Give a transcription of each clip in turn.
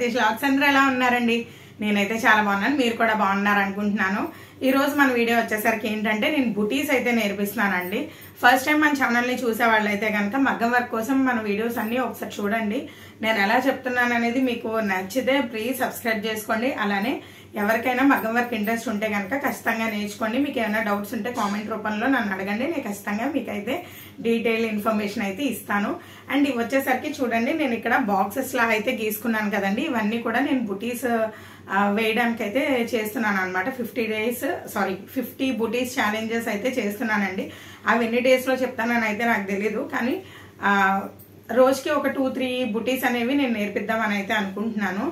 Tej vlogs అందరూ ఎలా ఉన్నారండి? నేనైతే చాలా బాగున్నాను, మీరు కూడా బాగున్నారు అనుకుంటున్నాను. ఈ రోజు మన వీడియో వచ్చేసరికి ఏంటంటే నేను బుటీస్ అయితే నేర్పిస్తున్నానండి. ఫస్ట్ టైం మన ఛానల్ని చూసే వాళ్ళు అయితే కనుక మగ్గం వర్క్ కోసం మన వీడియోస్ అన్ని ఒకసారి చూడండి. నేను ఎలా చెప్తున్నాను అనేది మీకు నచ్చితే ప్లీజ్ సబ్స్క్రైబ్ చేసుకోండి. అలానే ఎవరికైనా మగ్గం వర్క్ ఇంట్రెస్ట్ ఉంటే కనుక ఖచ్చితంగా నేర్చుకోండి. మీకు ఏమైనా డౌట్స్ ఉంటే కామెంట్ రూపంలో నన్ను అడగండి, నేను ఖచ్చితంగా మీకైతే డీటెయిల్ ఇన్ఫర్మేషన్ అయితే ఇస్తాను. అండ్ ఇవి వచ్చేసరికి చూడండి, నేను ఇక్కడ బాక్సెస్ లా అయితే గీసుకున్నాను కదండి. ఇవన్నీ కూడా నేను బుటీస్ వేయడానికి అయితే చేస్తున్నాను అనమాట. 50 బుటీస్ ఛాలెంజెస్ అయితే చేస్తున్నానండి. అవి ఎన్ని డేస్ లో చెప్తానని అయితే నాకు తెలీదు, కానీ రోజుకి ఒక 2-3 బుటీస్ అనేవి నేను నేర్పిద్దామని అయితే అనుకుంటున్నాను.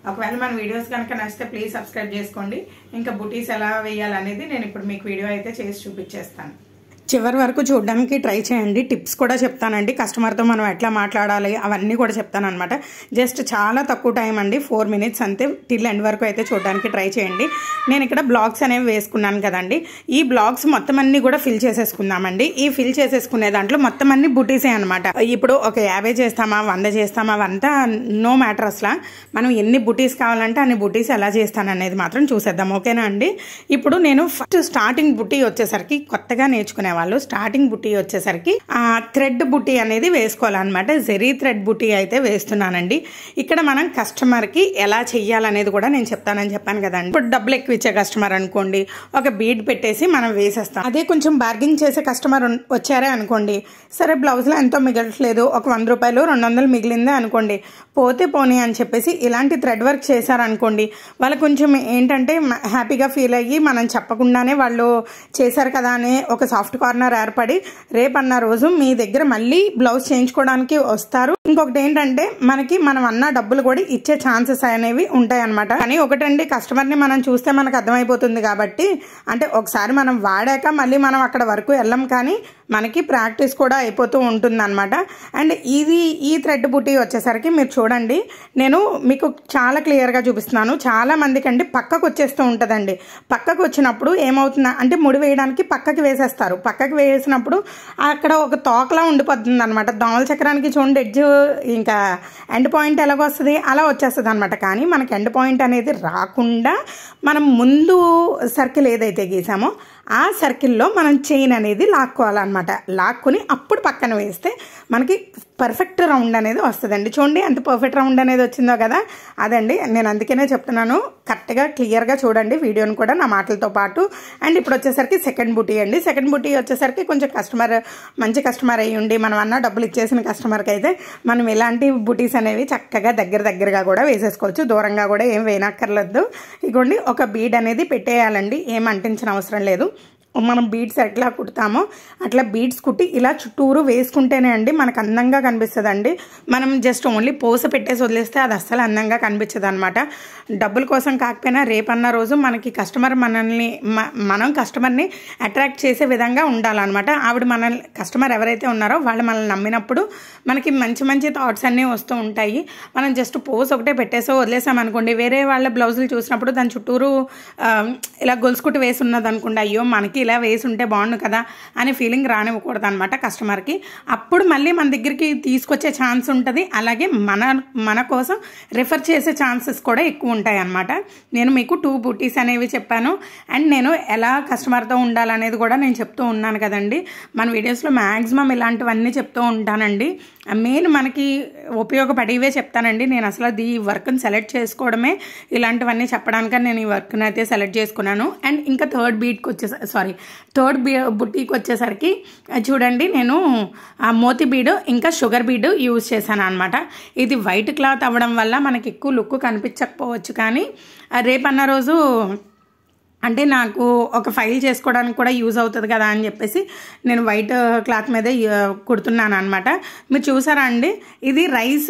ఒకవేళ మన వీడియోస్ కనుక నచ్చితే ప్లీజ్ సబ్స్క్రైబ్ చేసుకోండి. ఇంకా బుటీస్ ఎలా వేయాలనేది నేను ఇప్పుడు మీకు వీడియో అయితే చేసి చూపించేస్తాను. చివరి వరకు చూడడానికి ట్రై చేయండి. టిప్స్ కూడా చెప్తానండి, కస్టమర్తో మనం ఎట్లా మాట్లాడాలి అవన్నీ కూడా చెప్తాను అనమాట. జస్ట్ చాలా తక్కువ టైం అండి, 4 minutes అంతే. టిల్ ఎండ్ వరకు అయితే చూడడానికి ట్రై చేయండి. నేను ఇక్కడ బ్లాక్స్ అనేవి వేసుకున్నాను కదండి. ఈ బ్లాక్స్ మొత్తం అన్ని కూడా ఫిల్ చేసేసుకుందామండి. ఈ ఫిల్ చేసేసుకునే దాంట్లో మొత్తం అన్ని బుటీసే అనమాట. ఇప్పుడు ఒక 50 చేస్తామా 100 చేస్తామా అవంతా నో మ్యాటర్. అసలు మనం ఎన్ని బుటీస్ కావాలంటే అన్ని బుటీస్ ఎలా చేస్తాను అనేది మాత్రం చూసేద్దాం, ఓకేనా అండి? ఇప్పుడు నేను ఫస్ట్ స్టార్టింగ్ బుటీ వచ్చేసరికి కొత్తగా నేర్చుకునే స్టార్టింగ్ బుటీ వచ్చేసరికి థ్రెడ్ బుటీ అనేది వేసుకోవాలన్నమాట. జెరీ థ్రెడ్ బుటీ అయితే వేస్తున్నానండి. ఇక్కడ మనం కస్టమర్ కి ఎలా చెయ్యాలనేది కూడా నేను చెప్తానని చెప్పాను కదండి. ఇప్పుడు డబ్బులు ఎక్కువ ఇచ్చే కస్టమర్ అనుకోండి, ఒక బీడ్ పెట్టేసి మనం వేసేస్తాం. అదే కొంచెం బార్గింగ్ చేసే కస్టమర్ వచ్చారే అనుకోండి, సరే బ్లౌజ్ లో ఎంతో మిగలట్లేదు, ఒక 100 రూపాయలు 200 మిగిలిందే అనుకోండి, పోతే పోనీ అని చెప్పేసి ఇలాంటి థ్రెడ్ వర్క్ చేశారనుకోండి, వాళ్ళు కొంచెం ఏంటంటే హ్యాపీగా ఫీల్ అయ్యి మనం చెప్పకుండానే వాళ్ళు చేశారు కదా అని ఒక సాఫ్ట్ కార్నర్ ఏర్పడి రేపన్న రోజు మీ దగ్గర మళ్ళీ బ్లౌజ్ చేయించుకోవడానికి వస్తారు. ఇంకొకటి ఏంటంటే మనం అన్న డబ్బులు కూడా ఇచ్చే ఛాన్సెస్ అనేవి ఉంటాయి అనమాట. కానీ ఒకటండి, కస్టమర్ ని మనం చూస్తే మనకు అర్థమైపోతుంది కాబట్టి, అంటే ఒకసారి మనం వాడాక మళ్ళీ మనం అక్కడ వరకు వెళ్ళం, కానీ మనకి ప్రాక్టీస్ కూడా అయిపోతూ ఉంటుంది అనమాట. అండ్ ఈ థ్రెడ్ బుటీ వచ్చేసరికి మీరు చూడండి, నేను మీకు చాలా క్లియర్ గా చూపిస్తున్నాను. చాలా మందికి అండి పక్కకు వచ్చేస్తూ ఉంటదండి. పక్కకు వచ్చినప్పుడు ఏమవుతుందా అంటే ముడి వేయడానికి పక్కకి వేసేస్తారు. పక్కకి వేసినప్పుడు అక్కడ ఒక తోకలా ఉండిపోతుంది అనమాట. దోమల చక్రానికి చూడండి, ఎడ్జ్ ఇంకా ఎండ్ పాయింట్ ఎలాగో వస్తుంది అలా వచ్చేస్తుంది అనమాట. కానీ మనకి ఎండ్ పాయింట్ అనేది రాకుండా మనం ముందు సర్కిల్ ఏదైతే గీసామో ఆ సర్కిల్లో మనం చైన్ అనేది లాక్కోవాలన్నమాట. లాక్కుని అప్పుడు పక్కన వేస్తే మనకి పర్ఫెక్ట్ రౌండ్ అనేది వస్తుందండి. చూడండి ఎంత పర్ఫెక్ట్ రౌండ్ అనేది వచ్చిందో కదా, అదండి. నేను అందుకనే చెప్తున్నాను, కరెక్ట్గా క్లియర్గా చూడండి వీడియోని కూడా నా మాటలతో పాటు. అండ్ ఇప్పుడు వచ్చేసరికి సెకండ్ బుటీ అండి. సెకండ్ బుటీ వచ్చేసరికి కొంచెం మంచి కస్టమర్ అయ్యి ఉండి మనం అన్న డబ్బులు ఇచ్చేసిన కస్టమర్కి అయితే మనం ఇలాంటి బుటీస్ అనేవి చక్కగా దగ్గరగా కూడా వేసేసుకోవచ్చు, దూరంగా కూడా ఏం వేయనక్కర్లేదు. ఇగోండి ఒక బీడ్ అనేది పెట్టేయాలండి, ఏం అంటించిన అవసరం లేదు. మనం బీడ్స్ ఎట్లా కుడతామో అట్లా బీడ్స్ కుట్టి ఇలా చుట్టూరు వేసుకుంటేనే అండి మనకు అందంగా కనిపిస్తుంది అండి. మనం జస్ట్ ఓన్లీ పోస పెట్టేసి వదిలేస్తే అది అస్సలు అందంగా కనిపించదు అనమాట. డబ్బుల కోసం కాకపోయినా రేపన్న రోజు మనకి మనం కస్టమర్ని అట్రాక్ట్ చేసే విధంగా ఉండాలన్నమాట. కస్టమర్ ఎవరైతే ఉన్నారో వాళ్ళు మనల్ని నమ్మినప్పుడు మనకి మంచి థాట్స్ అన్నీ వస్తూ ఉంటాయి. మనం జస్ట్ పోస్ ఒకటే పెట్టేసో వదిలేసామనుకోండి, వేరే వాళ్ళ బ్లౌజులు చూసినప్పుడు దాని చుట్టూరు ఇలా గొలుసుకుట్టు వేసి ఉన్నది అనుకోండి, అయ్యో మనకి ఇలా వేసి ఉంటే బాగుండు కదా అనే ఫీలింగ్ రానివ్వకూడదు అనమాట కస్టమర్కి. అప్పుడు మళ్ళీ మన దగ్గరికి తీసుకొచ్చే ఛాన్స్ ఉంటుంది. అలాగే మన కోసం రిఫర్ చేసే ఛాన్సెస్ కూడా ఎక్కువ ఉంటాయి అన్నమాట. నేను మీకు 2 బుటీస్ అనేవి చెప్పాను. అండ్ నేను ఎలా కస్టమర్తో ఉండాలనేది కూడా నేను చెప్తూ ఉన్నాను కదండి. మన వీడియోస్లో మ్యాక్సిమం ఇలాంటివన్నీ చెప్తూ ఉంటానండి. మెయిన్ మనకి ఉపయోగపడేవే చెప్తానండి. నేను అసలు ఈ వర్క్ని సెలెక్ట్ చేసుకోవడమే ఇలాంటివన్నీ చెప్పడానికని నేను ఈ వర్క్ని అయితే సెలెక్ట్ చేసుకున్నాను. అండ్ ఇంకా థర్డ్ బుటీకి వచ్చేసరికి చూడండి, నేను మోతీ బీడు ఇంకా షుగర్ బీడు యూజ్ చేశాను అనమాట. ఇది వైట్ క్లాత్ అవ్వడం వల్ల మనకి ఎక్కువ లుక్ కనిపించకపోవచ్చు, కానీ రేపన్న రోజు అంటే నాకు ఒక ఫైల్ చేసుకోవడానికి కూడా యూజ్ అవుతుంది కదా అని చెప్పేసి నేను వైట్ క్లాత్ మీద కుడుతున్నాను అనమాట. మీరు చూసారా అండి, ఇది రైస్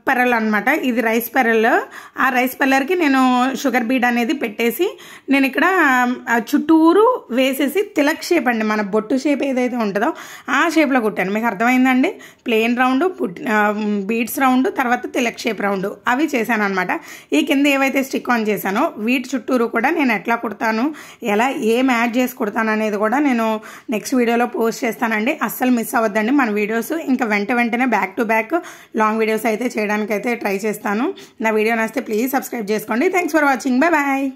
పెరల్ అనమాట. ఇది రైస్ పెరల్. ఆ రైస్ పెరల్కి నేను షుగర్ బీడ్ అనేది పెట్టేసి నేను ఇక్కడ చుట్టూరు వేసేసి తిలక్ షేప్ అండి, మన బొట్టు షేప్ ఏదైతే ఉంటుందో ఆ షేప్లో కుట్టాను. మీకు అర్థమైందండి? ప్లెయిన్ రౌండ్, బీడ్స్ రౌండ్, తర్వాత తిలక్ షేప్ రౌండ్ అవి చేశాను అనమాట. ఈ కింద ఏవైతే స్టిక్ ఆన్ చేశానో వీటి చుట్టూరు కూడా నేను ఎట్లా కుడతాను, ఎలా ఏం యాడ్ చేసి కుడతాను అనేది కూడా నేను నెక్స్ట్ వీడియోలో పోస్ట్ చేస్తానండి. అస్సలు మిస్ అవ్వద్దండి మన వీడియోస్. ఇంకా వెంటనే back to back long videos అయితే చేయడానికి చేయడానికి అయితే ట్రై చేస్తాను. నా వీడియో నచ్చితే ప్లీజ్ సబ్స్క్రైబ్ చేసుకోండి. Thanks for watching. Bye bye.